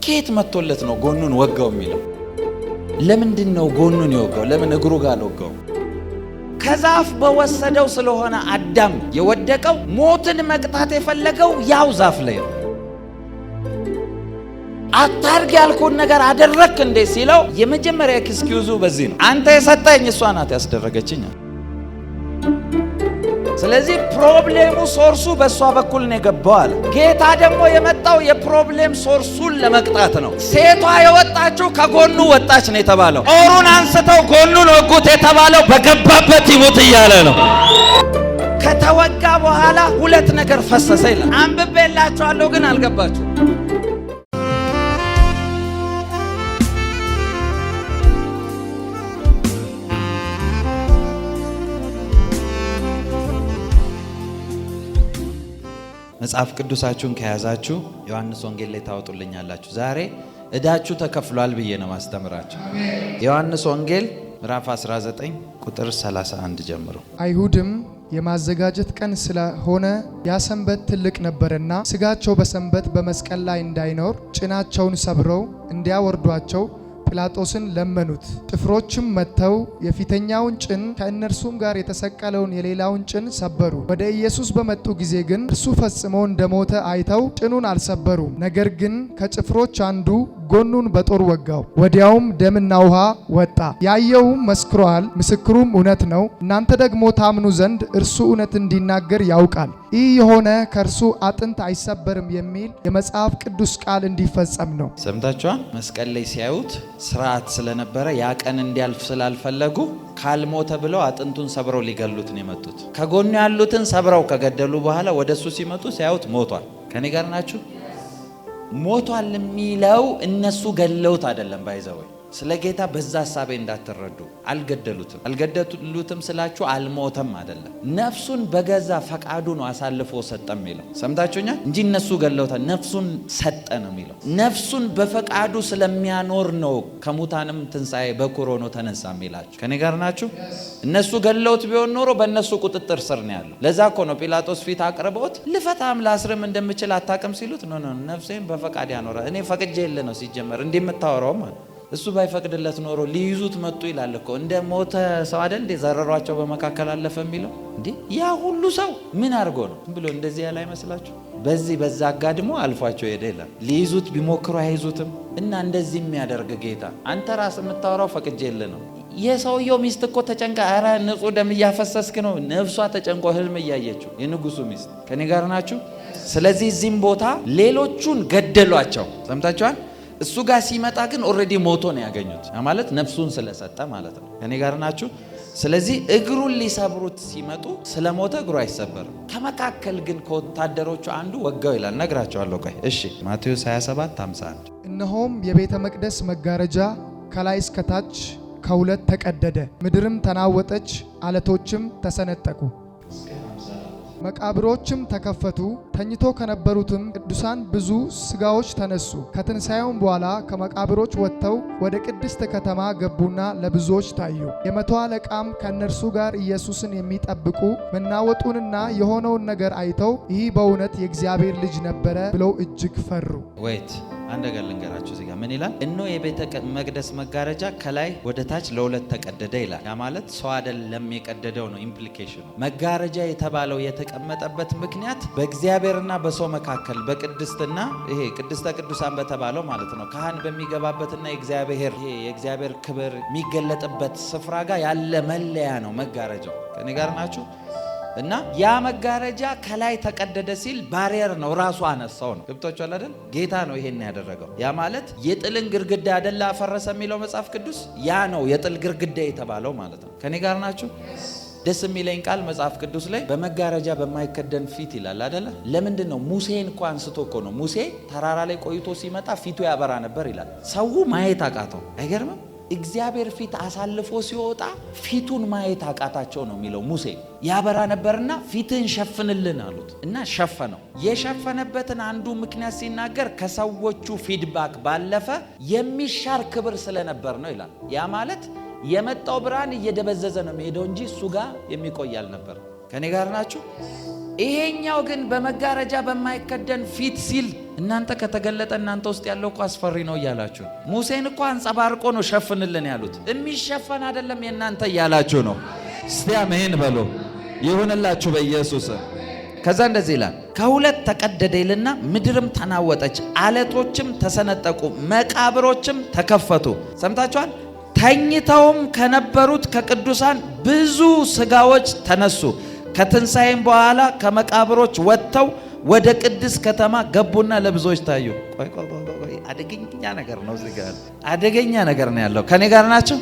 ከየት መጥቶለት ነው ጎኑን ወጋው የሚለው? ለምንድን ነው ጎኑን የወጋው? ለምን እግሩ ጋር አልወጋው? ከዛፍ በወሰደው ስለሆነ አዳም የወደቀው ሞትን መቅጣት የፈለገው ያው ዛፍ ላይ ነው። አታርግ ያልኩን ነገር አደረክ እንዴ ሲለው የመጀመሪያ ኤክስኪዩዙ በዚህ ነው። አንተ የሰጠኝ እሷ ናት ያስደረገችኝ። ስለዚህ ፕሮብሌሙ ሶርሱ በእሷ በኩል ነው የገባው አለ። ጌታ ደግሞ የመጣው የፕሮብሌም ሶርሱን ለመቅጣት ነው። ሴቷ የወጣችው ከጎኑ ወጣች ነው የተባለው። ጦሩን አንስተው ጎኑን ወጉት የተባለው በገባበት ይሙት እያለ ነው። ከተወጋ በኋላ ሁለት ነገር ፈሰሰ ይላል። አንብቤላችኋለሁ ግን አልገባችሁ። መጽሐፍ ቅዱሳችሁን ከያዛችሁ ዮሐንስ ወንጌል ላይ ታወጡልኛላችሁ። ዛሬ እዳችሁ ተከፍሏል ብዬ ነው ማስተምራችሁ። ዮሐንስ ወንጌል ምዕራፍ 19 ቁጥር 31 ጀምሮ። አይሁድም የማዘጋጀት ቀን ስለሆነ ያ ሰንበት ትልቅ ነበርና ስጋቸው በሰንበት በመስቀል ላይ እንዳይኖር ጭናቸውን ሰብረው እንዲያወርዷቸው ጲላጦስን ለመኑት። ጭፍሮችም መጥተው የፊተኛውን ጭን ከእነርሱም ጋር የተሰቀለውን የሌላውን ጭን ሰበሩ። ወደ ኢየሱስ በመጡ ጊዜ ግን እርሱ ፈጽሞ እንደሞተ አይተው ጭኑን አልሰበሩም። ነገር ግን ከጭፍሮች አንዱ ጎኑን በጦር ወጋው። ወዲያውም ደምና ውሃ ወጣ። ያየውም መስክሯል፣ ምስክሩም እውነት ነው። እናንተ ደግሞ ታምኑ ዘንድ እርሱ እውነት እንዲናገር ያውቃል። ይህ የሆነ ከእርሱ አጥንት አይሰበርም የሚል የመጽሐፍ ቅዱስ ቃል እንዲፈጸም ነው። ሰምታችኋል። መስቀል ላይ ሲያዩት ስርዓት ስለነበረ ያ ቀን እንዲያልፍ ስላልፈለጉ ካልሞተ ብለው አጥንቱን ሰብረው ሊገሉት ነው የመጡት። ከጎኑ ያሉትን ሰብረው ከገደሉ በኋላ ወደሱ ሲመጡ ሲያዩት ሞቷል። ከኔ ጋር ናችሁ? ሞቷል የሚለው እነሱ ገለውት አይደለም። ባይዘው ስለ ጌታ በዛ ሐሳቤ እንዳትረዱ። አልገደሉትም ስላችሁ አልሞተም አይደለም። ነፍሱን በገዛ ፈቃዱ ነው አሳልፎ ሰጠ የሚለው ሰምታችሁኛል እንጂ እነሱ ገለውታል። ነፍሱን ሰጠ ነው የሚለው። ነፍሱን በፈቃዱ ስለሚያኖር ነው ከሙታንም ትንሣኤ በኩር ሆኖ ተነሳ የሚላችሁ። ከኔ ጋር ናችሁ? እነሱ ገለውት ቢሆን ኖሮ በእነሱ ቁጥጥር ስር ነው ያለው። ለዛ እኮ ነው ጲላጦስ ፊት አቅርበውት ልፈታም ላስርም እንደምችል አታውቅም ሲሉት ኖ ነፍሴን በፈቃድ ያኖራል። እኔ ፈቅጄ የለ ነው ሲጀመር እንደምታወራው ማለት እሱ ባይፈቅድለት ኖሮ ሊይዙት መጡ ይላል እኮ። እንደ ሞተ ሰው አይደል እንደ ዘረሯቸው በመካከል አለፈ የሚለው እንዴ? ያ ሁሉ ሰው ምን አድርጎ ነው ብሎ እንደዚህ ያለ አይመስላችሁ? በዛ አጋድሞ አልፏቸው ሄደ ይላል። ሊይዙት ቢሞክሩ አይዙትም። እና እንደዚህ የሚያደርግ ጌታ አንተ ራስ የምታወራው ፈቅጄ የለ ነው። የሰውየው ሚስት እኮ ተጨንቃ አረ ንጹህ ደም እያፈሰስክ ነው። ነፍሷ ተጨንቆ ህልም እያየችው የንጉሱ ሚስት። ከኔ ጋር ናችሁ? ስለዚህ እዚህም ቦታ ሌሎቹን ገደሏቸው። ሰምታችኋል? እሱ ጋር ሲመጣ ግን ኦልሬዲ ሞቶ ነው ያገኙት። ማለት ነፍሱን ስለሰጠ ማለት ነው። ከኔ ጋር ናችሁ? ስለዚህ እግሩን ሊሰብሩት ሲመጡ ስለሞተ እግሩ አይሰበርም። ከመካከል ግን ከወታደሮቹ አንዱ ወጋው ይላል። ነግራቸዋለሁ። ቆይ እሺ፣ ማቴዎስ 27:51 እነሆም የቤተ መቅደስ መጋረጃ ከላይ እስከታች ከሁለት ተቀደደ፣ ምድርም ተናወጠች፣ አለቶችም ተሰነጠቁ፣ መቃብሮችም ተከፈቱ። ተኝቶ ከነበሩትም ቅዱሳን ብዙ ስጋዎች ተነሱ። ከትንሣኤውም በኋላ ከመቃብሮች ወጥተው ወደ ቅድስት ከተማ ገቡና ለብዙዎች ታዩ። የመቶ አለቃም ከእነርሱ ጋር ኢየሱስን የሚጠብቁ መናወጡንና የሆነውን ነገር አይተው ይህ በእውነት የእግዚአብሔር ልጅ ነበረ ብለው እጅግ ፈሩ። ወይት አንድ ነገር ልንገራችሁ። እዚህ ጋር ምን ይላል? እነሆ የቤተ መቅደስ መጋረጃ ከላይ ወደ ታች ለሁለት ተቀደደ ይላል። ያ ማለት ሰው አይደለም የቀደደው ነው ኢምፕሊኬሽኑ። መጋረጃ የተባለው የተቀመጠበት ምክንያት በእግዚአብሔርና በሰው መካከል በቅድስትና ይሄ ቅድስተ ቅዱሳን በተባለው ማለት ነው ካህን በሚገባበትና የእግዚአብሔር ክብር የሚገለጥበት ስፍራ ጋር ያለ መለያ ነው መጋረጃው። ከኔ ጋር ናችሁ? እና ያ መጋረጃ ከላይ ተቀደደ ሲል ባሪየር ነው፣ ራሱ አነሳው ነው። ገብቷችኋል አይደል? ጌታ ነው ይሄን ያደረገው። ያ ማለት የጥልን ግርግዳ አይደለ አፈረሰ የሚለው መጽሐፍ ቅዱስ። ያ ነው የጥል ግርግዳ የተባለው ማለት ነው። ከኔ ጋር ናችሁ? ደስ የሚለኝ ቃል መጽሐፍ ቅዱስ ላይ በመጋረጃ በማይከደን ፊት ይላል አይደለ? ለምንድን ነው? ሙሴን እንኳን አንስቶ እኮ ነው። ሙሴ ተራራ ላይ ቆይቶ ሲመጣ ፊቱ ያበራ ነበር ይላል። ሰው ማየት አቃተው። አይገርምም? እግዚአብሔር ፊት አሳልፎ ሲወጣ ፊቱን ማየት አቃታቸው ነው የሚለው። ሙሴ ያበራ ነበርና ፊትን ሸፍንልን አሉት እና ሸፈነው። የሸፈነበትን አንዱ ምክንያት ሲናገር ከሰዎቹ ፊድባክ ባለፈ የሚሻር ክብር ስለነበር ነው ይላል። ያ ማለት የመጣው ብርሃን እየደበዘዘ ነው የሚሄደው እንጂ እሱ ጋር የሚቆይ አልነበር። ከኔ ጋር ናችሁ? ይሄኛው ግን በመጋረጃ በማይከደን ፊት ሲል እናንተ ከተገለጠ እናንተ ውስጥ ያለው እኮ አስፈሪ ነው እያላችሁ ሙሴን እኮ አንጸባርቆ ነው ሸፍንልን ያሉት። የሚሸፈን አይደለም የእናንተ እያላችሁ ነው። እስቲ አሜን በሉ። ይሁንላችሁ በኢየሱስ። ከዛ እንደዚህ ይላል፣ ከሁለት ተቀደደ ይልና ምድርም ተናወጠች፣ አለቶችም ተሰነጠቁ፣ መቃብሮችም ተከፈቱ። ሰምታችኋል? ተኝተውም ከነበሩት ከቅዱሳን ብዙ ስጋዎች ተነሱ። ከትንሣኤም በኋላ ከመቃብሮች ወጥተው ወደ ቅድስ ከተማ ገቡና ለብዙዎች ታዩ። ቆይ አደገኛ ነገር ነው። እዚህ ጋር አደገኛ ነገር ነው ያለው። ከኔ ጋር ናቸው?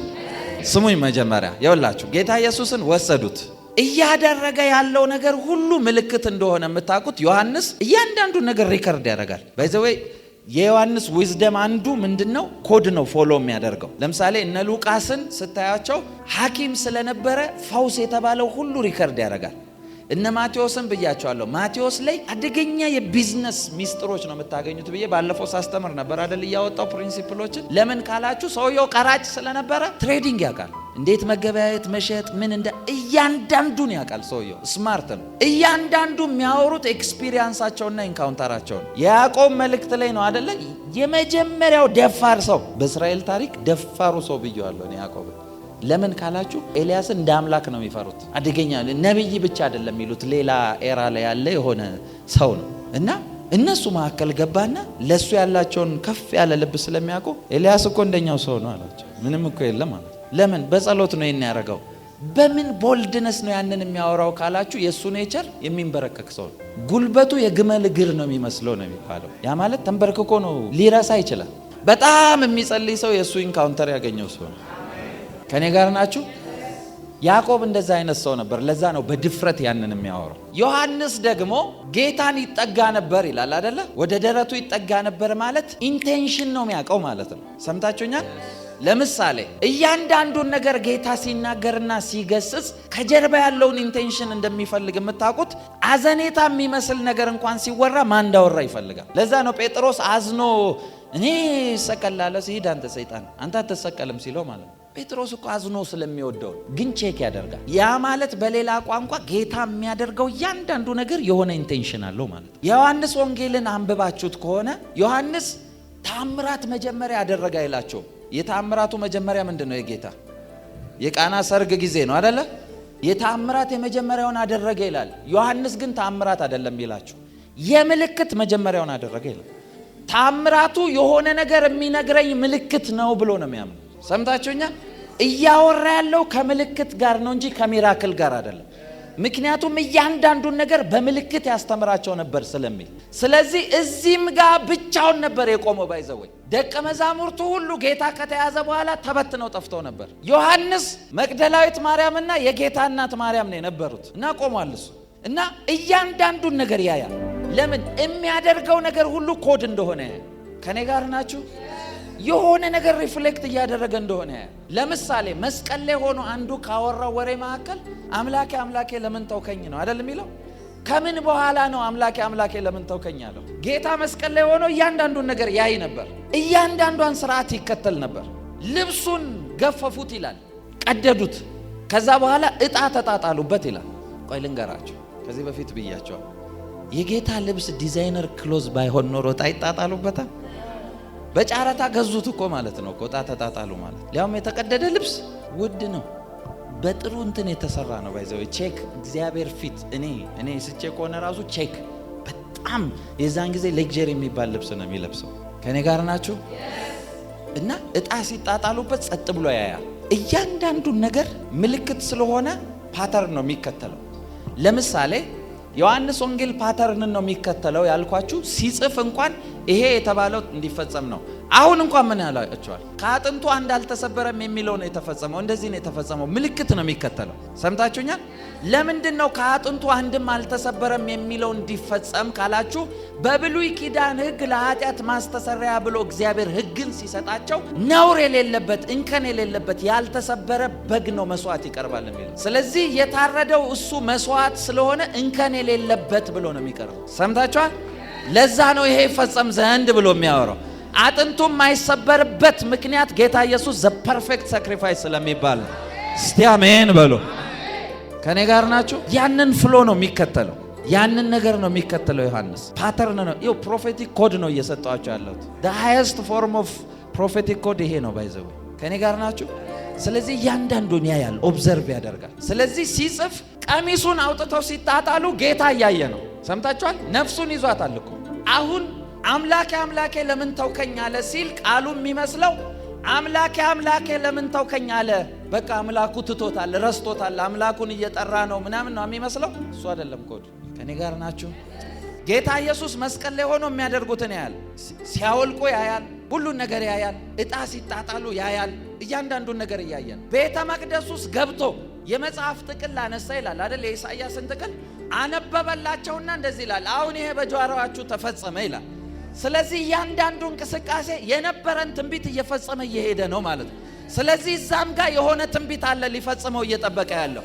ስሙኝ። መጀመሪያ ይኸውላችሁ ጌታ ኢየሱስን ወሰዱት። እያደረገ ያለው ነገር ሁሉ ምልክት እንደሆነ የምታውቁት ዮሐንስ እያንዳንዱ ነገር ሪከርድ ያደርጋል። ባይዘዌይ የዮሐንስ ዊዝደም አንዱ ምንድነው? ኮድ ነው ፎሎ የሚያደርገው። ለምሳሌ እነ ሉቃስን ስታያቸው ሐኪም ስለነበረ ፈውስ የተባለው ሁሉ ሪከርድ ያደርጋል። እነ ማቴዎስን ብያቸዋለሁ። ማቴዎስ ላይ አደገኛ የቢዝነስ ሚስጥሮች ነው የምታገኙት ብዬ ባለፈው ሳስተምር ነበር አይደል? እያወጣው ፕሪንሲፕሎችን። ለምን ካላችሁ ሰውየው ቀራጭ ስለነበረ ትሬዲንግ ያውቃል። እንዴት መገበያየት መሸጥ ምን እንደ እያንዳንዱን ያውቃል። ሰውየው ስማርት ነው። እያንዳንዱ የሚያወሩት ኤክስፒሪየንሳቸውና ኢንካውንተራቸውን። የያዕቆብ መልእክት ላይ ነው አይደለ? የመጀመሪያው ደፋር ሰው በእስራኤል ታሪክ ደፋሩ ሰው ብየዋለሁ እኔ ያዕቆብ። ለምን ካላችሁ ኤልያስን እንደ አምላክ ነው የሚፈሩት። አደገኛ ነብይ ብቻ አይደለም የሚሉት፣ ሌላ ኤራ ላይ ያለ የሆነ ሰው ነው። እና እነሱ መካከል ገባና ለሱ ያላቸውን ከፍ ያለ ልብ ስለሚያውቁ ኤልያስ እኮ እንደኛው ሰው ነው አላቸው። ምንም እኮ የለም ማለት። ለምን? በጸሎት ነው ይሄን ያደረገው። በምን ቦልድነስ ነው ያንን የሚያወራው ካላችሁ የሱ ኔቸር የሚንበረከክ ሰው ነው። ጉልበቱ የግመል እግር ነው የሚመስለው ነው የሚባለው። ያ ማለት ተንበርክኮ ነው፣ ሊረሳ ይችላል። በጣም የሚጸልይ ሰው የሱ ኢንካውንተር ያገኘው ሰው ነው። ከኔ ጋር ናችሁ? ያዕቆብ እንደዛ አይነት ሰው ነበር። ለዛ ነው በድፍረት ያንን የሚያወራው። ዮሐንስ ደግሞ ጌታን ይጠጋ ነበር ይላል አይደለ? ወደ ደረቱ ይጠጋ ነበር ማለት ኢንቴንሽን ነው የሚያውቀው ማለት ነው። ሰምታችሁኛል? ለምሳሌ እያንዳንዱን ነገር ጌታ ሲናገርና ሲገስጽ ከጀርባ ያለውን ኢንቴንሽን እንደሚፈልግ የምታውቁት። አዘኔታ የሚመስል ነገር እንኳን ሲወራ ማን እንዳወራ ይፈልጋል። ለዛ ነው ጴጥሮስ አዝኖ እኔ እሰቀላለሁ ሲሄድ አንተ ሰይጣን አንተ አትሰቀልም ሲለው ማለት ነው። ጴጥሮስ እኮ አዝኖ ስለሚወደው ግን ቼክ ያደርጋል። ያ ማለት በሌላ ቋንቋ ጌታ የሚያደርገው እያንዳንዱ ነገር የሆነ ኢንቴንሽን አለው ማለት ነው። የዮሐንስ ወንጌልን አንብባችሁት ከሆነ ዮሐንስ ታምራት መጀመሪያ ያደረገ አይላቸውም። የታምራቱ መጀመሪያ ምንድነው? የጌታ የቃና ሰርግ ጊዜ ነው አይደለ? የታምራት የመጀመሪያውን አደረገ ይላል። ዮሐንስ ግን ታምራት አይደለም ይላችሁ፣ የምልክት መጀመሪያውን አደረገ ይላል። ታምራቱ የሆነ ነገር የሚነግረኝ ምልክት ነው ብሎ ነው የሚያምነው። ሰምታችሁኛል? እያወራ ያለው ከምልክት ጋር ነው እንጂ ከሚራክል ጋር አይደለም። ምክንያቱም እያንዳንዱን ነገር በምልክት ያስተምራቸው ነበር ስለሚል። ስለዚህ እዚህም ጋር ብቻውን ነበር የቆመው። ባይዘወይ ደቀ መዛሙርቱ ሁሉ ጌታ ከተያዘ በኋላ ተበትነው ጠፍተው ነበር። ዮሐንስ፣ መግደላዊት ማርያምና የጌታ እናት ማርያም ነው የነበሩት እና ቆሟል እሱ እና እያንዳንዱን ነገር ያያል። ለምን? የሚያደርገው ነገር ሁሉ ኮድ እንደሆነ ያያል። ከኔ ጋር ናችሁ? የሆነ ነገር ሪፍሌክት እያደረገ እንደሆነ ያያል። ለምሳሌ መስቀል ላይ ሆኖ አንዱ ካወራው ወሬ መካከል አምላኬ አምላኬ ለምን ተውከኝ ነው አይደል የሚለው? ከምን በኋላ ነው አምላኬ አምላኬ ለምን ተውከኝ ያለው? ጌታ መስቀል ላይ ሆኖ እያንዳንዱን ነገር ያይ ነበር። እያንዳንዷን ስርዓት ይከተል ነበር። ልብሱን ገፈፉት ይላል፣ ቀደዱት። ከዛ በኋላ እጣ ተጣጣሉበት ይላል። ቆይ ልንገራችሁ፣ ከዚህ በፊት ብያቸዋል። የጌታ ልብስ ዲዛይነር ክሎዝ ባይሆን ኖሮ እጣ ይጣጣሉበታል? በጫረታ ገዙት እኮ ማለት ነው። እጣ ተጣጣሉ ማለት ሊያውም የተቀደደ ልብስ ውድ ነው። በጥሩ እንትን የተሰራ ነው። ባይዘው ቼክ እግዚአብሔር ፊት እኔ ስቼክ ሆነ ራሱ ቼክ በጣም የዛን ጊዜ ሌክዠሪ የሚባል ልብስ ነው የሚለብሰው። ከኔ ጋር ናችሁ? እና እጣ ሲጣጣሉበት ጸጥ ብሎ ያያል። እያንዳንዱን ነገር ምልክት ስለሆነ ፓተርን ነው የሚከተለው። ለምሳሌ ዮሐንስ ወንጌል ፓተርንን ነው የሚከተለው ያልኳችሁ። ሲጽፍ እንኳን ይሄ የተባለው እንዲፈጸም ነው። አሁን እንኳን ምን ያላችኋል? ከአጥንቱ አንድ አልተሰበረም የሚለው ነው የተፈጸመው። እንደዚህ ነው የተፈጸመው። ምልክት ነው የሚከተለው። ሰምታችሁኛል? ለምንድን ነው ከአጥንቱ አንድም አልተሰበረም የሚለው እንዲፈጸም ካላችሁ፣ በብሉይ ኪዳን ሕግ ለኃጢአት ማስተሰሪያ ብሎ እግዚአብሔር ሕግን ሲሰጣቸው ነውር የሌለበት እንከን የሌለበት ያልተሰበረ በግ ነው መስዋዕት ይቀርባል የሚለው። ስለዚህ የታረደው እሱ መስዋዕት ስለሆነ እንከን የሌለበት ብሎ ነው የሚቀርበው። ሰምታችኋል? ለዛ ነው ይሄ ይፈጸም ዘንድ ብሎ የሚያወራው። አጥንቱም የማይሰበርበት ምክንያት ጌታ ኢየሱስ ዘ ፐርፌክት ሳክሪፋይስ ስለሚባል ነው። እስቲ አሜን በሉ። ከኔ ጋር ናችሁ? ያንን ፍሎ ነው የሚከተለው። ያንን ነገር ነው የሚከተለው ዮሐንስ። ፓተርን ነው ይኸው፣ ፕሮፌቲክ ኮድ ነው እየሰጣቸው ያለሁት። the highest form of prophetic code ይሄ ነው። ባይዘው ከኔ ጋር ናችሁ? ስለዚህ እያንዳንዱን ያያል፣ ኦብዘርቭ ያደርጋል። ስለዚህ ሲጽፍ ቀሚሱን አውጥተው ሲጣጣሉ ጌታ እያየ ነው። ሰምታችኋል? ነፍሱን ይዟታል እኮ። አሁን አምላኬ አምላኬ ለምን ተውከኝ አለ ሲል ቃሉ የሚመስለው አምላኬ አምላኬ ለምን ተውከኝ አለ። በቃ አምላኩ ትቶታል፣ ረስቶታል፣ አምላኩን እየጠራ ነው ምናምን ነው የሚመስለው። እሱ አይደለም ኮድ። ከኔ ጋር ናችሁ? ጌታ ኢየሱስ መስቀል ላይ ሆኖ የሚያደርጉትን ያያል። ሲያወልቁ ያያል፣ ሁሉን ነገር ያያል። ዕጣ ሲጣጣሉ ያያል። እያንዳንዱን ነገር እያየን ቤተ መቅደስ ውስጥ ገብቶ የመጽሐፍ ጥቅል አነሳ ይላል አይደል? የኢሳይያስን ጥቅል አነበበላቸውና እንደዚህ ይላል፣ አሁን ይሄ በጆሮአችሁ ተፈጸመ ይላል። ስለዚህ እያንዳንዱ እንቅስቃሴ የነበረን ትንቢት እየፈጸመ እየሄደ ነው ማለት ነው። ስለዚህ እዛም ጋር የሆነ ትንቢት አለ ሊፈጽመው እየጠበቀ ያለው።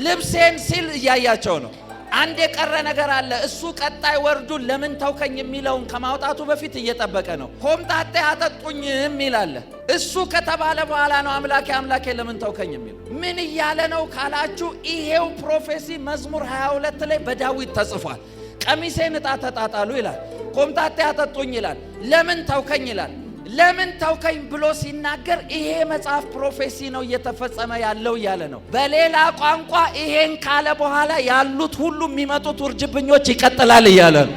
ልብሴን ሲል እያያቸው ነው። አንድ የቀረ ነገር አለ። እሱ ቀጣይ ወርዱን ለምን ተውከኝ የሚለውን ከማውጣቱ በፊት እየጠበቀ ነው። ኮምጣጤ አጠጡኝም ይላል። እሱ ከተባለ በኋላ ነው አምላኬ አምላኬ ለምን ተውከኝ የሚል። ምን እያለ ነው ካላችሁ፣ ይሄው ፕሮፌሲ መዝሙር 22 ላይ በዳዊት ተጽፏል። ቀሚሴን ዕጣ ተጣጣሉ ይላል። ኮምጣጤ አጠጡኝ ይላል። ለምን ተውከኝ ይላል። ለምን ተውከኝ ብሎ ሲናገር ይሄ መጽሐፍ ፕሮፌሲ ነው እየተፈጸመ ያለው እያለ ነው። በሌላ ቋንቋ ይሄን ካለ በኋላ ያሉት ሁሉ የሚመጡት ውርጅብኞች ይቀጥላል እያለ ነው።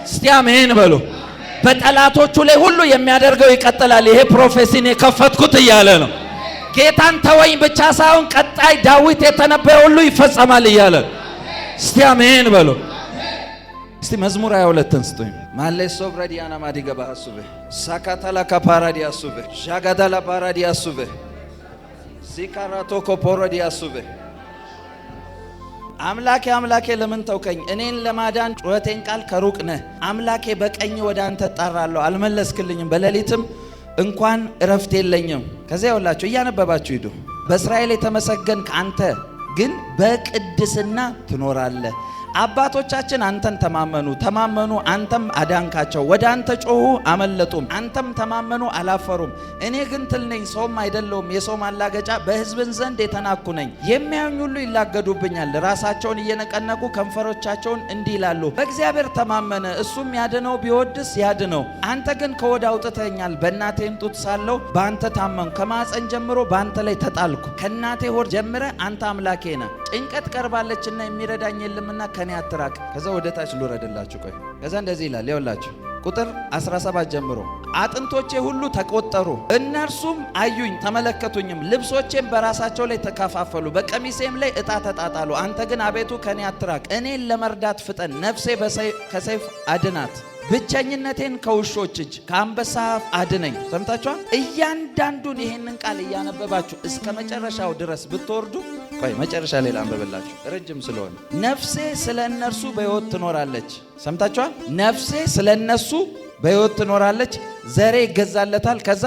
እስቲ አሜን በሉ። በጠላቶቹ ላይ ሁሉ የሚያደርገው ይቀጥላል። ይሄ ፕሮፌሲን የከፈትኩት እያለ ነው። ጌታን ተወኝ ብቻ ሳይሆን ቀጣይ ዳዊት የተነበየ ሁሉ ይፈጸማል እያለ ነው። እስቲ አሜን በሉ። እስቲ መዝሙር 22 ስጡኝ። ማለሶ ብራዲያና ማዲገባ አሱበ ሳካታላ ካፓራዲ አሱበ ጃጋዳላ ፓራዲ አሱበ ዚካራቶ ኮፖራዲ አሱበ አምላኬ አምላኬ ለምን ተውከኝ? እኔን ለማዳን ጩኸቴን ቃል ከሩቅ ነህ። አምላኬ በቀኝ ወደ አንተ እጣራለሁ፣ አልመለስክልኝም። በሌሊትም እንኳን እረፍት የለኝም። ከዚያ ይኸውላችሁ እያነበባችሁ ሂዱ። በእስራኤል የተመሰገንክ አንተ ግን በቅድስና ትኖራለህ። አባቶቻችን አንተን ተማመኑ፣ አንተም አዳንካቸው። ወደ አንተ ጮኹ አመለጡም፣ አንተም ተማመኑ አላፈሩም። እኔ ግን ትል ነኝ፣ ሰውም አይደለሁም፣ የሰው ማላገጫ፣ በሕዝብን ዘንድ የተናኩ ነኝ። የሚያዩኝ ሁሉ ይላገዱብኛል፣ ራሳቸውን እየነቀነቁ ከንፈሮቻቸውን እንዲህ ይላሉ፣ በእግዚአብሔር ተማመነ፣ እሱም ያድነው ቢወድስ ያድነው። አንተ ግን ከወድ አውጥተኛል፣ በእናቴም ጡት ሳለሁ በአንተ ታመንኩ። ከማፀን ጀምሮ በአንተ ላይ ተጣልኩ፣ ከእናቴ ሆድ ጀምረ አንተ አምላኬ ነህ። ጭንቀት ቀርባለችና የሚረዳኝ የለምና ከኔ አትራቅ። ከዛ ወደ ታች ልውረድላችሁ። ቆይ ከዛ እንደዚህ ይላል። ይኸውላችሁ ቁጥር 17 ጀምሮ አጥንቶቼ ሁሉ ተቆጠሩ፣ እነርሱም አዩኝ ተመለከቱኝም። ልብሶቼም በራሳቸው ላይ ተከፋፈሉ፣ በቀሚሴም ላይ ዕጣ ተጣጣሉ። አንተ ግን አቤቱ ከኔ አትራቅ፣ እኔን ለመርዳት ፍጠን። ነፍሴ ከሰይፍ አድናት፣ ብቸኝነቴን ከውሾች እጅ፣ ከአንበሳ አፍ አድነኝ። ሰምታችኋል? እያንዳንዱን ይሄንን ቃል እያነበባችሁ እስከ መጨረሻው ድረስ ብትወርዱ፣ ቆይ መጨረሻ ላይ ላንብብላችሁ ረጅም ስለሆነ። ነፍሴ ስለ እነርሱ በሕይወት ትኖራለች። ሰምታችኋል? ነፍሴ ስለ እነሱ በሕይወት ትኖራለች፣ ዘሬ ይገዛለታል። ከዛ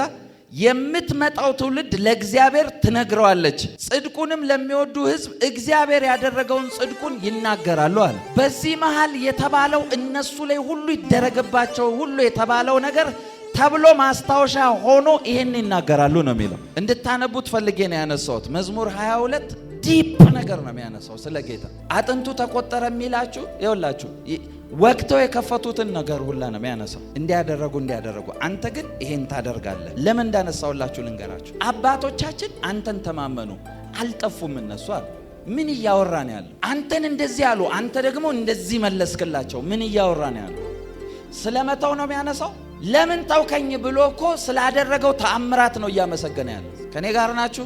የምትመጣው ትውልድ ለእግዚአብሔር ትነግረዋለች፣ ጽድቁንም ለሚወዱ ሕዝብ እግዚአብሔር ያደረገውን ጽድቁን ይናገራሉ አለ። በዚህ መሃል የተባለው እነሱ ላይ ሁሉ ይደረግባቸው ሁሉ የተባለው ነገር ተብሎ ማስታወሻ ሆኖ ይሄን ይናገራሉ ነው የሚለው። እንድታነቡት ፈልጌ ነው ያነሳሁት። መዝሙር 22 ዲፕ ነገር ነው የሚያነሳው ስለ ጌታ። አጥንቱ ተቆጠረ የሚላችሁ ይኸውላችሁ ወቅተው የከፈቱትን ነገር ሁላ ነው የሚያነሳው። እንዲያደረጉ አንተ ግን ይሄን ታደርጋለህ። ለምን እንዳነሳውላችሁ ልንገራችሁ። አባቶቻችን አንተን ተማመኑ አልጠፉም እነሱ አሉ። ምን እያወራ ነው ያለው? አንተን እንደዚህ አሉ፣ አንተ ደግሞ እንደዚህ መለስክላቸው። ምን እያወራ ነው ያለው? ስለመተው ነው የሚያነሳው። ለምን ተውከኝ ብሎ እኮ ስላደረገው ተአምራት ነው እያመሰገነ ያለው። ከኔ ጋር ናችሁ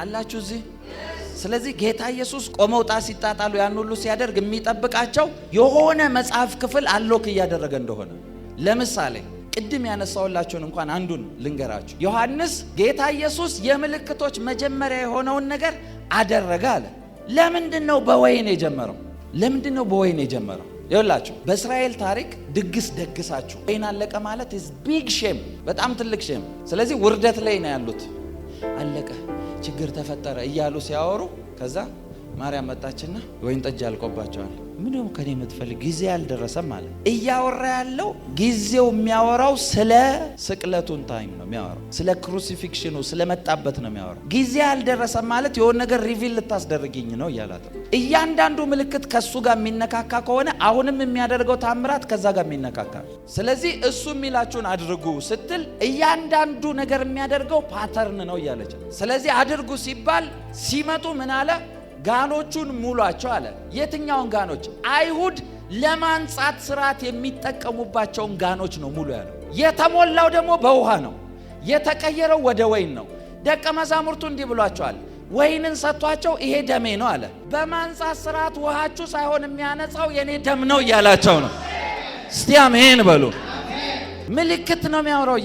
አላችሁ እዚህ? ስለዚህ ጌታ ኢየሱስ ቆመው ዕጣ ሲጣጣሉ ያን ሁሉ ሲያደርግ የሚጠብቃቸው የሆነ መጽሐፍ ክፍል አሎክ እያደረገ እንደሆነ። ለምሳሌ ቅድም ያነሳውላችሁን እንኳን አንዱን ልንገራችሁ። ዮሐንስ ጌታ ኢየሱስ የምልክቶች መጀመሪያ የሆነውን ነገር አደረገ አለ። ለምንድን ነው በወይን የጀመረው? ለምንድን ነው በወይን የጀመረው? ይኸውላችሁ በእስራኤል ታሪክ ድግስ ደግሳችሁ ወይን አለቀ ማለት is big shame፣ በጣም ትልቅ ሼም። ስለዚህ ውርደት ላይ ነው ያሉት። አለቀ ችግር ተፈጠረ እያሉ ሲያወሩ ከዛ ማርያም መጣችና ወይን ጠጅ አልቆባቸዋል። ምንም ከኔ የምትፈልግ ጊዜ አልደረሰም ማለት እያወራ ያለው ጊዜው የሚያወራው ስለ ስቅለቱን ታይም ነው የሚያወራው፣ ስለ ክሩሲፊክሽኑ ስለመጣበት ነው የሚያወራው። ጊዜ አልደረሰም ማለት የሆነ ነገር ሪቪል ልታስደርግኝ ነው እያላት። እያንዳንዱ ምልክት ከሱ ጋር የሚነካካ ከሆነ አሁንም የሚያደርገው ታምራት ከዛ ጋር የሚነካካ። ስለዚህ እሱ የሚላችሁን አድርጉ ስትል እያንዳንዱ ነገር የሚያደርገው ፓተርን ነው እያለች። ስለዚህ አድርጉ ሲባል ሲመጡ ምን አለ? ጋኖቹን ሙሏቸው አለ። የትኛውን ጋኖች? አይሁድ ለማንጻት ስርዓት የሚጠቀሙባቸውን ጋኖች ነው ሙሉ ያለው። የተሞላው ደግሞ በውሃ ነው፣ የተቀየረው ወደ ወይን ነው። ደቀ መዛሙርቱ እንዲህ ብሏቸዋል፣ ወይንን ሰጥቷቸው ይሄ ደሜ ነው አለ። በማንጻት ስርዓት ውሃችሁ ሳይሆን የሚያነጻው የኔ ደም ነው እያላቸው ነው። እስቲ አሜን በሉ። ምልክት ነው የሚያወራው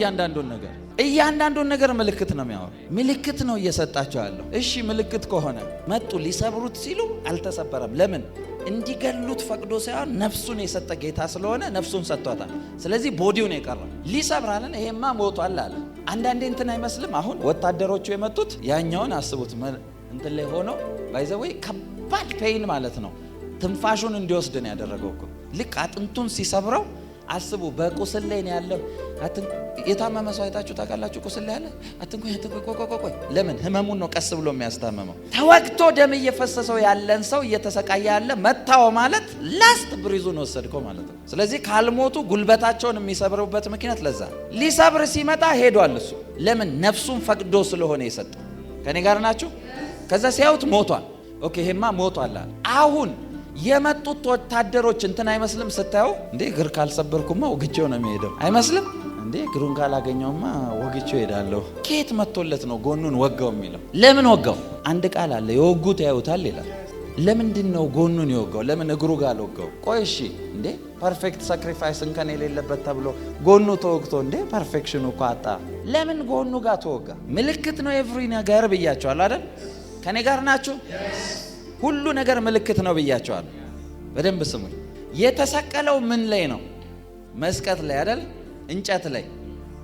እያንዳንዱን ነገር ምልክት ነው የሚያወራው። ምልክት ነው እየሰጣቸው ያለው። እሺ ምልክት ከሆነ መጡ። ሊሰብሩት ሲሉ አልተሰበረም። ለምን? እንዲገሉት ፈቅዶ ሳይሆን ነፍሱን የሰጠ ጌታ ስለሆነ ነፍሱን ሰጥቷታል። ስለዚህ ቦዲው ነው የቀረው። ሊሰብራለን ይሄማ ሞቷል አለ። አንዳንዴ እንትን አይመስልም? አሁን ወታደሮቹ የመጡት ያኛውን አስቡት፣ እንትን ላይ ሆነው ባይዘወይ ከባድ ፔይን ማለት ነው። ትንፋሹን እንዲወስድ ነው ያደረገው እኮ። ልክ አጥንቱን ሲሰብረው አስቡ። በቁስል ላይ ነው ያለው። የታመመ ሰው አይታችሁ ታውቃላችሁ? ቁስል ላይ ያለ ቆይ። ለምን? ህመሙን ነው ቀስ ብሎ የሚያስታመመው። ተወግቶ ደም እየፈሰሰው ያለን ሰው እየተሰቃየ ያለ መታው ማለት ላስት ብሪዙን ወሰድከው ማለት ነው። ስለዚህ ካልሞቱ ጉልበታቸውን የሚሰብሩበት ምክንያት ለዛ። ሊሰብር ሲመጣ ሄዷል እሱ። ለምን? ነፍሱን ፈቅዶ ስለሆነ የሰጠው። ከኔ ጋር ናችሁ? ከዛ ሲያዩት ሞቷል። ኦኬ ይሄማ ሞቷል አለ። አሁን የመጡት ወታደሮች እንትን አይመስልም? ስታየው እንዴ እግር ካልሰበርኩማ ወግቼው ነው የሚሄደው አይመስልም? እንዴ እግሩን ካላገኘውማ ወግቼው ሄዳለሁ። ከየት መጥቶለት ነው ጎኑን ወጋው የሚለው? ለምን ወጋው? አንድ ቃል አለ፣ የወጉት ያዩታል ይላል። ለምንድን ነው ጎኑን የወጋው? ለምን እግሩ ጋር አልወጋው? ቆይ እሺ እንዴ ፐርፌክት ሳክሪፋይስ እንከን የሌለበት ተብሎ ጎኑ ተወግቶ እንዴ ፐርፌክሽኑ እኮ አጣ። ለምን ጎኑ ጋር ተወጋ? ምልክት ነው ኤቭሪ ነገር ብያቸዋለሁ አይደል? ከኔ ጋር ናችሁ? ሁሉ ነገር ምልክት ነው ብያቸዋለሁ። በደንብ ስሙኝ። የተሰቀለው ምን ላይ ነው? መስቀል ላይ አይደል? እንጨት ላይ።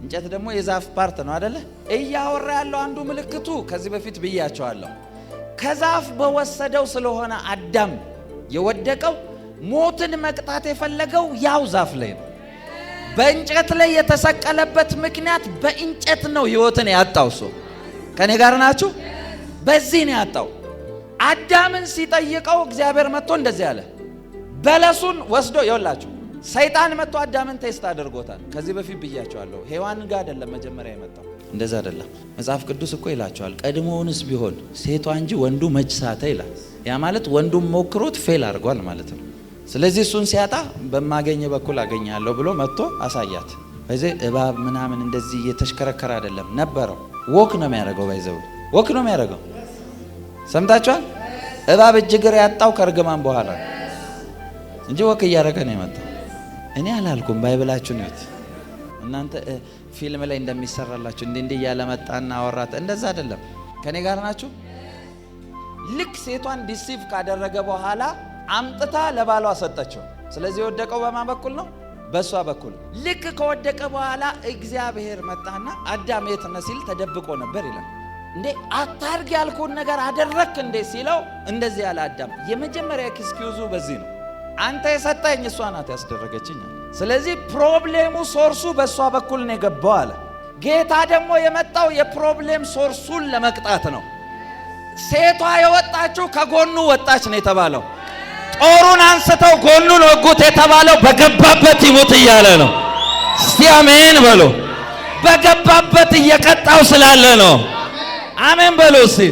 እንጨት ደግሞ የዛፍ ፓርት ነው አይደለ? እያወራ ያለው አንዱ ምልክቱ ከዚህ በፊት ብያቸዋለሁ። ከዛፍ በወሰደው ስለሆነ አዳም የወደቀው ሞትን መቅጣት የፈለገው ያው ዛፍ ላይ ነው። በእንጨት ላይ የተሰቀለበት ምክንያት በእንጨት ነው ህይወትን ያጣው ሰው። ከኔ ጋር ናችሁ? በዚህ ነው ያጣው። አዳምን ሲጠይቀው እግዚአብሔር መጥቶ እንደዚህ አለ። በለሱን ወስዶ ይወላችሁ ሰይጣን መጥቶ አዳምን ቴስት አድርጎታል። ከዚህ በፊት ብያቸዋለሁ። ሔዋን ጋር አይደለም መጀመሪያ የመጣው። እንደዛ አይደለም። መጽሐፍ ቅዱስ እኮ ይላቸዋል፣ ቀድሞውንስ ቢሆን ሴቷ እንጂ ወንዱ መች ሳተ ይላል። ያ ማለት ወንዱም ሞክሮት ፌል አድርጓል ማለት ነው። ስለዚህ እሱን ሲያጣ በማገኘ በኩል አገኛለሁ ብሎ መጥቶ አሳያት። በዚህ እባብ ምናምን እንደዚህ እየተሽከረከረ አይደለም ነበረው። ወክ ነው የሚያደርገው። ባይዘው ወክ ነው የሚያደርገው። ሰምታችኋል? እባብ እጅግር ያጣው ከርግማን በኋላ እንጂ ወክ እያደረገ ነው የመጣው። እኔ አላልኩም፣ ባይብላችሁ ነው። እናንተ ፊልም ላይ እንደሚሰራላችሁ እንዴ እያለ መጣና አወራት። እንደዛ አይደለም። ከኔ ጋር ናችሁ? ልክ ሴቷን ዲሲቭ ካደረገ በኋላ አምጥታ ለባሏ ሰጠችው። ስለዚህ የወደቀው በማን በኩል ነው? በሷ በኩል። ልክ ከወደቀ በኋላ እግዚአብሔር መጣና አዳም የት ነህ ሲል ተደብቆ ነበር ይላል። እንዴ አታርግ ያልኩን ነገር አደረክ እንዴ ሲለው እንደዚህ ያለ አዳም የመጀመሪያ ኤክስኪዩዙ በዚህ ነው። አንተ የሰጠኝ እሷ ናት ያስደረገችኝ። ስለዚህ ፕሮብሌሙ ሶርሱ በእሷ በኩል ነው የገባው አለ። ጌታ ደግሞ የመጣው የፕሮብሌም ሶርሱን ለመቅጣት ነው። ሴቷ የወጣችው ከጎኑ ወጣች ነው የተባለው። ጦሩን አንስተው ጎኑን ወጉት የተባለው በገባበት ይሙት እያለ ነው። እስቲ አሜን በሉ። በገባበት እየቀጣው ስላለ ነው። አሜን በሉ እስቲ።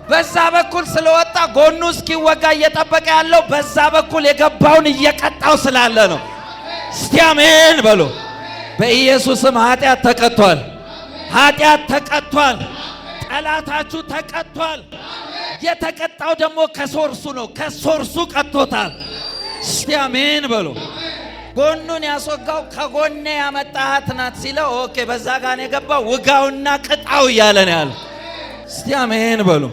በዛ በኩል ስለወጣ ጎኑ እስኪወጋ እየጠበቀ ያለው በዛ በኩል የገባውን እየቀጣው ስላለ ነው። እስቲ አሜን በሉ። በኢየሱስም ኃጢአት ተቀጥቷል። ኃጢአት ተቀጥቷል። ጠላታችሁ ተቀጥቷል። የተቀጣው ደግሞ ከሶርሱ ነው። ከሶርሱ ቀጥቶታል። እስቲ አሜን በሉ። ጎኑን ያስወጋው ከጎኔ ያመጣሃት ናት ሲለው ኦኬ በዛ ጋር ነው የገባው፣ ውጋውና ቅጣው እያለ ነው ያለው። እስቲ አሜን በሉ።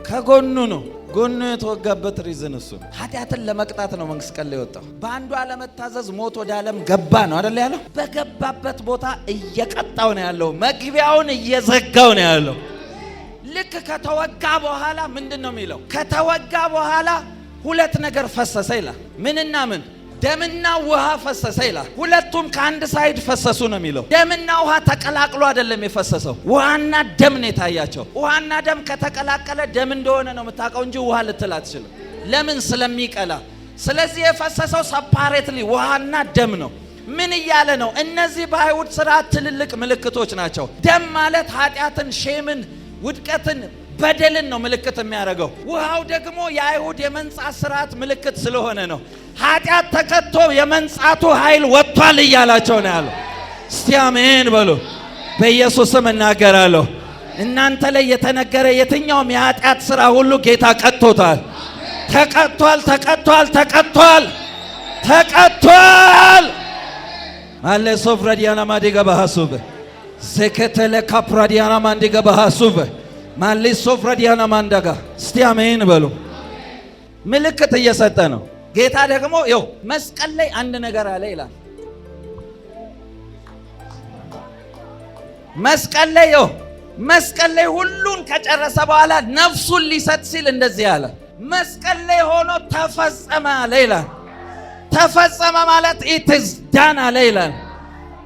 ከጎኑ ነው። ጎኑ የተወጋበት ሪዝን እሱ ኃጢአትን ለመቅጣት ነው። መንግስት ቀል የወጣው በአንዱ አለመታዘዝ ሞት ወደ ዓለም ገባ ነው አይደል ያለው። በገባበት ቦታ እየቀጣው ነው ያለው። መግቢያውን እየዘጋው ነው ያለው። ልክ ከተወጋ በኋላ ምንድነው የሚለው? ከተወጋ በኋላ ሁለት ነገር ፈሰሰ ይላል። ምንና ምን? ደምና ውሃ ፈሰሰ ይላል። ሁለቱም ከአንድ ሳይድ ፈሰሱ ነው የሚለው። ደምና ውሃ ተቀላቅሎ አይደለም የፈሰሰው፣ ውሃና ደም ነው የታያቸው። ውሃና ደም ከተቀላቀለ ደም እንደሆነ ነው የምታውቀው እንጂ ውሃ ልትል አትችልም። ለምን? ስለሚቀላ። ስለዚህ የፈሰሰው ሰፓሬትሊ ውሃና ደም ነው። ምን እያለ ነው? እነዚህ በአይሁድ ስርዓት ትልልቅ ምልክቶች ናቸው። ደም ማለት ኃጢአትን፣ ሼምን፣ ውድቀትን፣ በደልን ነው ምልክት የሚያደርገው። ውሃው ደግሞ የአይሁድ የመንጻት ስርዓት ምልክት ስለሆነ ነው። ኃጢአት ተከቶ የመንጻቱ ኃይል ወጥቷል እያላቸው ነው ያለው። እስቲ አሜን በሉ። በኢየሱስም እናገራለሁ። እናንተ ላይ የተነገረ የትኛውም የኃጢአት ስራ ሁሉ ጌታ ቀጥቶታል። ተቀጥቷል፣ ተቀጥቷል፣ ተቀጥቷል፣ ተቀጥቷል። አለ ሶፍራዲያና ማዲጋ ባሐሱበ ዘከተለ ካፕራዲያና ማንዲጋ ባሐሱበ ማለ ሶፍራዲያና ማንዳጋ። እስቲ አሜን በሉ። ምልክት እየሰጠ ነው ጌታ። ደግሞ ይኸው መስቀል ላይ አንድ ነገር አለ ይላል። መስቀል ላይ ይኸው መስቀል ላይ ሁሉን ከጨረሰ በኋላ ነፍሱን ሊሰጥ ሲል እንደዚህ አለ። መስቀል ላይ ሆኖ ተፈጸመ አለ ይላል። ተፈጸመ ማለት ኢት ኢዝ ዳን አለ ይላል።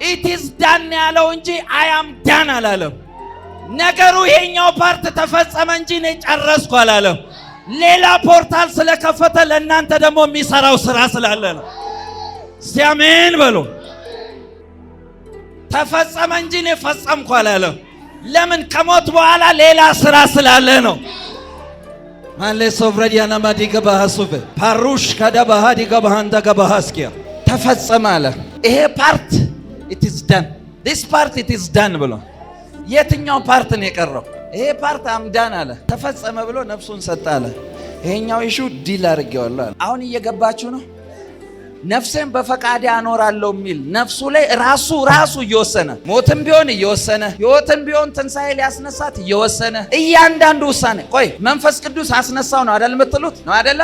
ኢት ኢዝ ዳን ያለው እንጂ አይ አም ዳን አላለም። ነገሩ ይሄኛው ፓርት ተፈጸመ እንጂ እኔ ጨረስኩ አላለም። ሌላ ፖርታል ስለከፈተ ለእናንተ ደግሞ የሚሰራው ስራ ስላለ ነው። እስቲ አሜን በሉ። ተፈጸመ እንጂ እኔ ፈጸምኩ አላለም። ለምን? ከሞት በኋላ ሌላ ስራ ስላለ ነው። ማለ ሶፍራዲያና ማዲጋ ባሐሱበ ፓሩሽ ካዳባሃ ዲጋ ባሃንዳ ጋባሃስኪያ ተፈጸመ አለ። ይሄ ፓርት it is done, this part it is done ብሎ የትኛው ፓርት ነው የቀረው? ይሄ ፓርት አምዳን አለ። ተፈጸመ ብሎ ነፍሱን ሰጠ አለ። ይሄኛው ኢሹ ዲል አድርጌዋለሁ አለ። አሁን እየገባችሁ ነው? ነፍሴን በፈቃዴ አኖራለሁ የሚል ነፍሱ ላይ ራሱ እየወሰነ ሞትም ቢሆን እየወሰነ ሕይወትም ቢሆን ትንሣኤ ሊያስነሳት እየወሰነ እያንዳንዱ ውሳኔ። ቆይ መንፈስ ቅዱስ አስነሳው ነው አይደል የምትሉት? ነው አይደለ?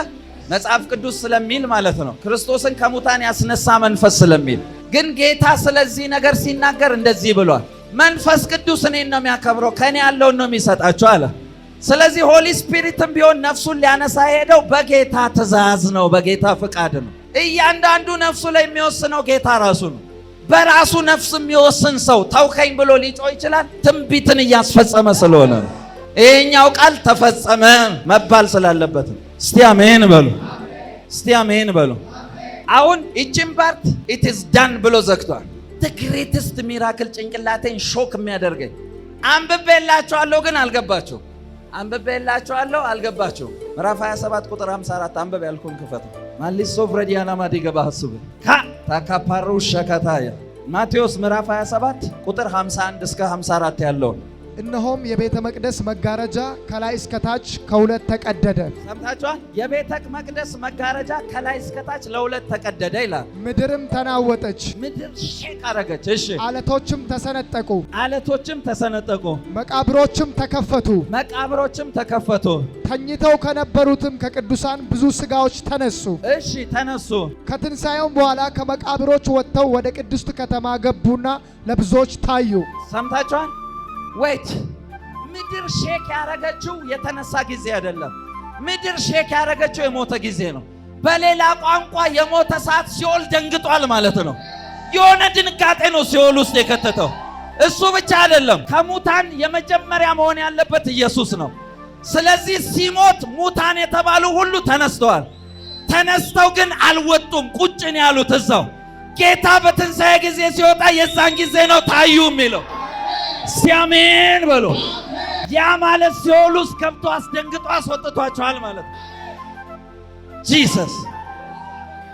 መጽሐፍ ቅዱስ ስለሚል ማለት ነው። ክርስቶስን ከሙታን ያስነሳ መንፈስ ስለሚል። ግን ጌታ ስለዚህ ነገር ሲናገር እንደዚህ ብሏል። መንፈስ ቅዱስ እኔን ነው የሚያከብረው፣ ከኔ ያለውን ነው የሚሰጣቸው አለ። ስለዚህ ሆሊ ስፒሪትም ቢሆን ነፍሱን ሊያነሳ ሄደው በጌታ ትእዛዝ ነው፣ በጌታ ፍቃድ ነው። እያንዳንዱ ነፍሱ ላይ የሚወስነው ጌታ ራሱ ነው። በራሱ ነፍስ የሚወስን ሰው ተውከኝ ብሎ ሊጮህ ይችላል። ትንቢትን እያስፈጸመ ስለሆነ ነው። ይሄኛው ቃል ተፈጸመ መባል ስላለበት ነው። እስቲ አሜን በሉ። እስቲ አሜን በሉ። አሁን ይህችን ፓርት it is done ብሎ ዘግቷል። the greatest miracle ጭንቅላቴን ሾክ የሚያደርገኝ አንብቤላችኋለሁ ግን አልገባችሁም። አንብቤላችኋለሁ አልገባችሁም። ምዕራፍ 27 ቁጥር 54 አንብቤ ያልኩን ክፈት። ማሊስ ሶፍራዲያና ማዲጋ ባሐሱበ ታካፓሩ ሸካታያ ማቴዎስ ምዕራፍ 27 ቁጥር 51 እስከ 54 ያለውን እነሆም የቤተ መቅደስ መጋረጃ ከላይ እስከ ታች ከሁለት ተቀደደ። ሰምታችኋል? የቤተ መቅደስ መጋረጃ ከላይ እስከ ታች ለሁለት ተቀደደ ይላል። ምድርም ተናወጠች፣ ምድር ሼክ አረገች። እሺ፣ አለቶችም ተሰነጠቁ፣ አለቶችም ተሰነጠቁ፣ መቃብሮችም ተከፈቱ፣ መቃብሮችም ተከፈቱ። ተኝተው ከነበሩትም ከቅዱሳን ብዙ ሥጋዎች ተነሱ። እሺ፣ ተነሱ። ከትንሣኤውም በኋላ ከመቃብሮች ወጥተው ወደ ቅድስት ከተማ ገቡና ለብዙዎች ታዩ። ሰምታችኋል? ወይት ምድር ሼክ ያረገችው የተነሳ ጊዜ አይደለም። ምድር ሼክ ያረገችው የሞተ ጊዜ ነው። በሌላ ቋንቋ የሞተ ሰዓት ሲኦል ደንግጧል ማለት ነው። የሆነ ድንጋጤ ነው ሲኦል ውስጥ የከተተው። እሱ ብቻ አይደለም፣ ከሙታን የመጀመሪያ መሆን ያለበት ኢየሱስ ነው። ስለዚህ ሲሞት ሙታን የተባሉ ሁሉ ተነስተዋል። ተነስተው ግን አልወጡም፣ ቁጭ ነው ያሉት እዛው። ጌታ በትንሣኤ ጊዜ ሲወጣ የዛን ጊዜ ነው ታዩ የሚለው። ሲያሜን በሉ። ያ ማለት ሲኦል ውስጥ ከብቶ አስደንግጦ አስወጥቷቸዋል ማለት ነው።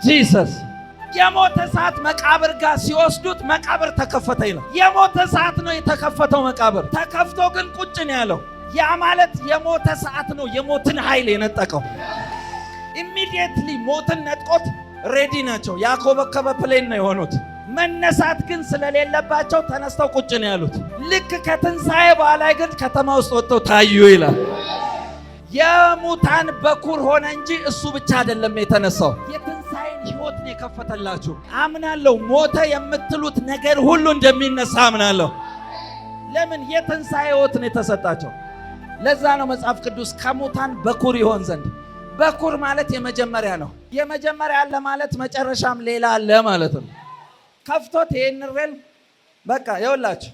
ጂሰስ የሞተ ሰዓት መቃብር ጋር ሲወስዱት መቃብር ተከፈተ ይላል። የሞተ ሰዓት ነው የተከፈተው መቃብር። ተከፍቶ ግን ቁጭ ነው ያለው። ያ ማለት የሞተ ሰዓት ነው የሞትን ኃይል የነጠቀው። ኢሚዲየትሊ ሞትን ነጥቆት ሬዲ ናቸው። ያኮበከበ ፕሌን ነው የሆኑት። መነሳት ግን ስለሌለባቸው ተነስተው ቁጭ ነው ያሉት። ልክ ከትንሣኤ በኋላ ግን ከተማ ውስጥ ወጥተው ታዩ ይላል። የሙታን በኩር ሆነ እንጂ እሱ ብቻ አይደለም የተነሳው። የትንሣኤን ሕይወት ነው የከፈተላችሁ። አምናለሁ። ሞተ የምትሉት ነገር ሁሉ እንደሚነሳ አምናለሁ። ለምን? የትንሣኤ ሕይወት ነው የተሰጣቸው። ለዛ ነው መጽሐፍ ቅዱስ ከሙታን በኩር ይሆን ዘንድ። በኩር ማለት የመጀመሪያ ነው። የመጀመሪያ አለ ማለት መጨረሻም ሌላ አለ ማለት ነው። ከፍቶት ይሄን ሬል በቃ ይኸውላችሁ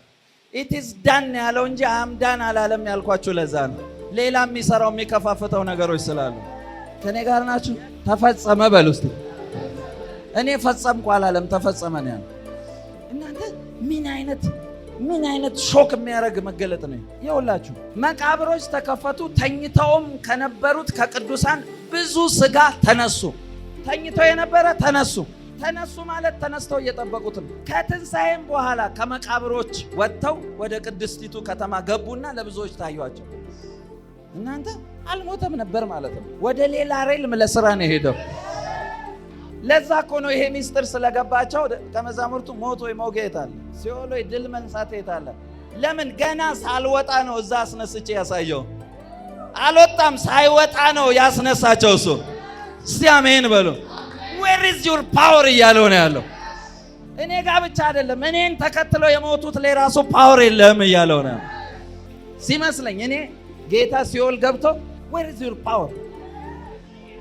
ኢት ኢዝ ዳን ያለው እንጂ አምዳን አላለም ያልኳችሁ ለዛ ነው። ሌላ የሚሰራው የሚከፋፍተው ነገሮች ስላሉ ከኔ ጋር ናችሁ። ተፈጸመ በሉ እስቲ። እኔ ፈጸምኩ አላለም ተፈጸመ ነው ያለው። እናንተ ምን አይነት ሾክ የሚያደርግ መገለጥ ነው ይኸውላችሁ። መቃብሮች ተከፈቱ። ተኝተውም ከነበሩት ከቅዱሳን ብዙ ስጋ ተነሱ። ተኝተው የነበረ ተነሱ ማለት ተነስተው እየጠበቁት ነው። ከትንሣኤም በኋላ ከመቃብሮች ወጥተው ወደ ቅድስቲቱ ከተማ ገቡና ለብዙዎች ታዩአቸው። እናንተ አልሞተም ነበር ማለት ነው። ወደ ሌላ ሬልም ለስራ ነው ሄደው። ለዛ እኮ ነው ይሄ ሚስጥር ስለገባቸው ከመዛሙርቱ ሞት ወይ መውጌት አለ፣ ሲኦል ወይ ድል መንሳት አለ። ለምን ገና ሳልወጣ ነው እዛ አስነስቼ ያሳየው። አልወጣም ሳይወጣ ነው ያስነሳቸው እሱ። እስቲ አሜን በሉ። where is your power እያለው ነው ያለው። እኔ ጋር ብቻ አይደለም እኔን ተከትለው የሞቱት ላይ ራሱ ፓወር የለም እያለው ነው ሲመስለኝ። እኔ ጌታ ሲኦል ገብቶ where is your power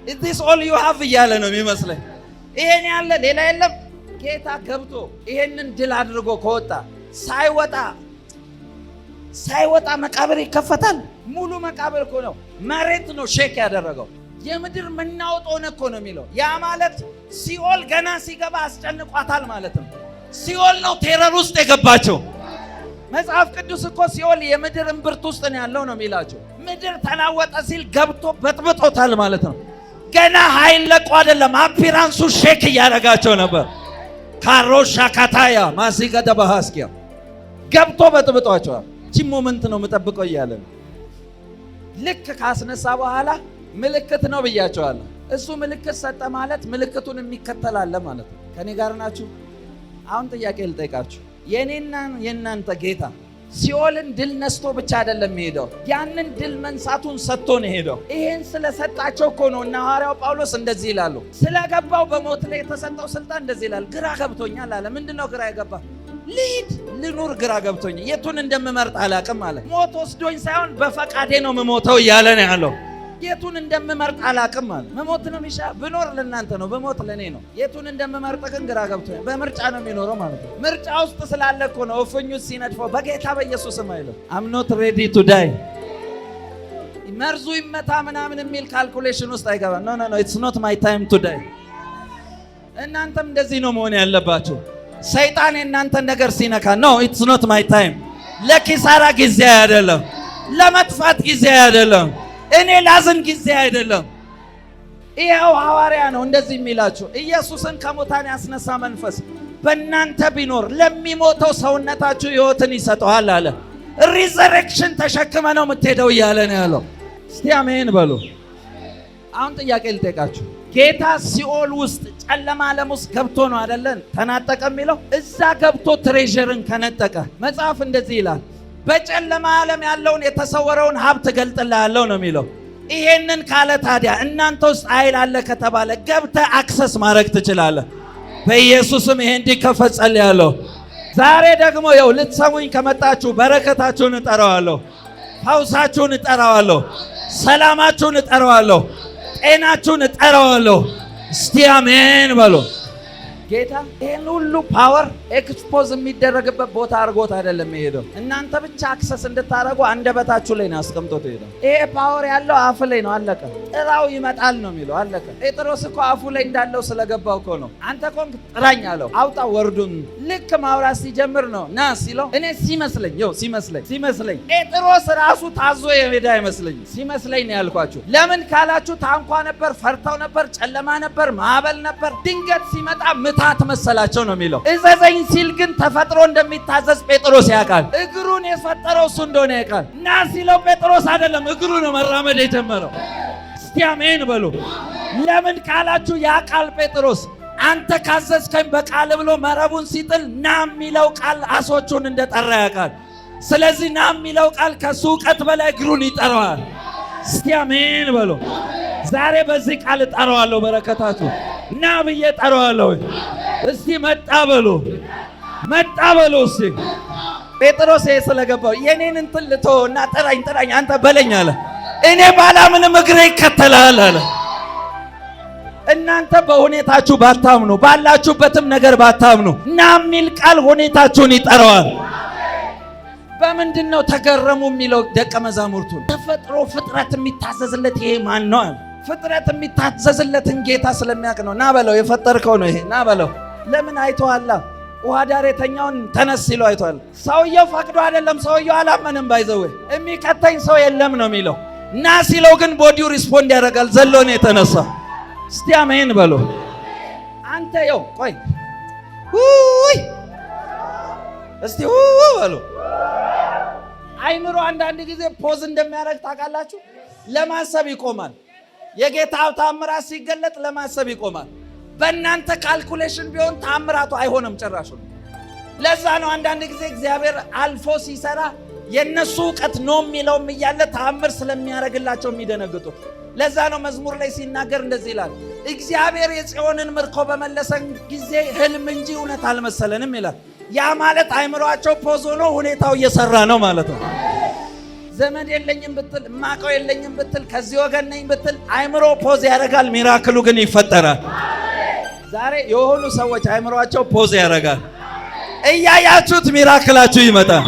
is this all you have እያለ ነው የሚመስለኝ። ይሄን ያለ ሌላ የለም። ጌታ ገብቶ ይሄንን ድል አድርጎ ከወጣ ሳይወጣ መቃብር ይከፈታል። ሙሉ መቃብር እኮ ነው። መሬት ነው ሼክ ያደረገው። የምድር መናወጥ ሆነ እኮ ነው የሚለው። ያ ማለት ሲኦል ገና ሲገባ አስጨንቋታል ማለት ነው። ሲኦል ነው ቴረር ውስጥ የገባቸው። መጽሐፍ ቅዱስ እኮ ሲኦል የምድር እምብርት ውስጥ ነው ያለው ነው የሚላቸው። ምድር ተናወጠ ሲል ገብቶ በጥብጦታል ማለት ነው። ገና ኃይል ለቆ አይደለም፣ አፒራንሱ ሼክ እያደረጋቸው ነበር። ካሮሻ ካታያ ማሲጋ ደባሃስኪያ ገብቶ በጥብጧቸዋል። እቺ ሞመንት ነው የምጠብቀው እያለ ነው። ልክ ካስነሳ በኋላ ምልክት ነው ብያቸዋለሁ። እሱ ምልክት ሰጠ ማለት ምልክቱን የሚከተል አለ ማለት ነው። ከኔ ጋር ናችሁ? አሁን ጥያቄ ልጠይቃችሁ። የኔና የናንተ ጌታ ሲኦልን ድል ነስቶ ብቻ አይደለም ሄደው፣ ያንን ድል መንሳቱን ሰጥቶ ነው ሄደው። ይሄን ስለሰጣቸው እኮ ነው እና ሐዋርያው ጳውሎስ እንደዚህ ይላሉ። ስለገባው በሞት ላይ የተሰጠው ስልጣን እንደዚህ ይላል። ግራ ገብቶኛል አለ። ምንድነው ግራ የገባ? ልሂድ ልኑር፣ ግራ ገብቶኛል፣ የቱን እንደምመርጥ አላቅም አለ። ሞት ወስዶኝ ሳይሆን በፈቃዴ ነው የምሞተው እያለ ነው ያለው። የቱን እንደምመርጥ አላቅም አለ። መሞት ነው የሚሻ ብኖር ለእናንተ ነው፣ በሞት ለኔ ነው። የቱን እንደምመርጥ ግን ግራ ገብቶኛል። በምርጫ ነው የሚኖረው ማለት ነው። ምርጫ ውስጥ ስላለ እኮ ነው እፍኙት ሲነድፈው በጌታ በኢየሱስም አይለው I'm not ready to die። መርዙ ይመታ ምናምን የሚል ካልኩሌሽን ውስጥ አይገባም። no it's not my time to die። እናንተም እንደዚህ ነው መሆን ያለባችሁ። ሰይጣን የእናንተን ነገር ሲነካ no it's not my time። ለኪሳራ ጊዜ አይደለም፣ ለመጥፋት ጊዜ አይደለም፣ እኔ ላዝን ጊዜ አይደለም። ይሄው ሐዋርያ ነው እንደዚህ የሚላችሁ። ኢየሱስን ከሙታን ያስነሳ መንፈስ በእናንተ ቢኖር ለሚሞተው ሰውነታችሁ ሕይወትን ይሰጠዋል አለ። ሪዘሬክሽን ተሸክመ ነው የምትሄደው እያለ ነው ያለው። እስቲ አሜን በሉ። አሁን ጥያቄ ልጠይቃችሁ። ጌታ ሲኦል ውስጥ ጨለማ ዓለም ውስጥ ገብቶ ነው አይደለን ተናጠቀ የሚለው? እዛ ገብቶ ትሬዠርን ከነጠቀ መጽሐፍ እንደዚህ ይላል፣ በጨለማ ዓለም ያለውን የተሰወረውን ሀብት እገልጥልሃለሁ ነው የሚለው። ይሄንን ካለ ታዲያ እናንተ ውስጥ ኃይል አለ ከተባለ ገብተህ አክሰስ ማድረግ ትችላለህ። በኢየሱስም ይሄ እንዲከፈት ጸልያለሁ። ዛሬ ደግሞ ያው ልትሰሙኝ ከመጣችሁ በረከታችሁን እጠራዋለሁ፣ ፈውሳችሁን እጠራዋለሁ፣ ሰላማችሁን እጠራዋለሁ፣ ጤናችሁን እጠራዋለሁ። እስቲ አሜን በሉ። ጌታ ይሄን ሁሉ ፓወር ኤክስፖዝ የሚደረግበት ቦታ አድርጎት አይደለም የሄደው። እናንተ ብቻ አክሰስ እንድታረጉ አንደበታችሁ ላይ ነው አስቀምጦት ሄደው። ይሄ ፓወር ያለው አፍ ላይ ነው፣ አለቀ። ጥራው ይመጣል ነው የሚለው፣ አለቀ። ጴጥሮስ እኮ አፉ ላይ እንዳለው ስለገባው እኮ ነው። አንተ ኮንክ ጥራኝ አለው፣ አውጣ ወርዱን። ልክ ማውራት ሲጀምር ነው ና ሲለው፣ እኔ ሲመስለኝ ጴጥሮስ ራሱ ታዞ የሄደ አይመስለኝም። ሲመስለኝ ነው ያልኳችሁ። ለምን ካላችሁ ታንኳ ነበር፣ ፈርተው ነበር፣ ጨለማ ነበር፣ ማዕበል ነበር። ድንገት ሲመጣ ታት መሰላቸው ነው የሚለው። እዘዘኝ ሲል ግን ተፈጥሮ እንደሚታዘዝ ጴጥሮስ ያውቃል። እግሩን የፈጠረው እሱ እንደሆነ ያውቃል። ና ሲለው ጴጥሮስ አይደለም እግሩ ነው መራመድ የጀመረው። እስቲ አሜን በሉ። ለምን ካላችሁ ያውቃል ጴጥሮስ። አንተ ካዘዝከኝ በቃል ብሎ መረቡን ሲጥል ና የሚለው ቃል አሶቹን እንደጠራ ያውቃል። ስለዚህ ና የሚለው ቃል ከሱ እውቀት በላይ እግሩን ይጠራዋል። እስቲ አሜን በሉ። ዛሬ በዚህ ቃል እጠራዋለሁ። በረከታቱ ና ብዬ እጠራዋለሁ። እስቲ መጣ በሉ። እስቲ ጴጥሮስ ስለገባው የኔን እንትን ልተውና ጥራኝ አንተ በለኝ አለ። እኔ ባላምንም እግሬ ይከተላል አለ። እናንተ በሁኔታችሁ ባታምኑ፣ ባላችሁበትም ነገር ባታምኑ ና የሚል ቃል ሁኔታችሁን ይጠራዋል። በምንድነው ተገረሙ የሚለው ደቀ መዛሙርቱን? ተፈጥሮ ፍጥረት የሚታዘዝለት ይሄ ማን ነው አለ። ፍጥረት የሚታዘዝለትን ጌታ ስለሚያውቅ ነው። ና በለው፣ የፈጠርከው ነው ይሄ፣ ና በለው። ለምን አይተዋላ? ውሃ ዳር የተኛውን ተነስ ሲለው አይተዋል። ሰውየው ፈቅዶ አይደለም፣ ሰውየው አላመንም። ባይዘው የሚከተኝ ሰው የለም ነው የሚለው። ና ሲለው ግን ቦዲው ሪስፖንድ ያደርጋል። ዘሎ ነው የተነሳ። እስቲ አሜን በሎ። አንተ ይው ቆይ ውይ እስቲ በሎ። አይምሮ አንዳንድ ጊዜ ፖዝ እንደሚያደርግ ታውቃላችሁ። ለማሰብ ይቆማል። የጌታ ተአምራት ሲገለጥ ለማሰብ ይቆማል። በእናንተ ካልኩሌሽን ቢሆን ተአምራቱ አይሆንም ጭራሹ። ለዛ ነው አንዳንድ ጊዜ እግዚአብሔር አልፎ ሲሰራ የነሱ ዕውቀት ነው የሚለውም እያለ ተአምር ስለሚያደርግላቸው የሚደነግጡት። ለዛ ነው መዝሙር ላይ ሲናገር እንደዚህ ይላል፣ እግዚአብሔር የጽዮንን ምርኮ በመለሰን ጊዜ ህልም እንጂ እውነት አልመሰለንም ይላል። ያ ማለት አይምሯቸው ፖዝ ሆኖ ሁኔታው እየሰራ ነው ማለት ነው። ዘመድ የለኝም ብትል፣ ማቀው የለኝም ብትል፣ ከዚህ ወገን ነኝ ብትል አይምሮ ፖዝ ያደርጋል። ሚራክሉ ግን ይፈጠራል። ዛሬ የሆኑ ሰዎች አይምሯቸው ፖዝ ያደርጋል። እያያችሁት ሚራክላችሁ ይመጣል።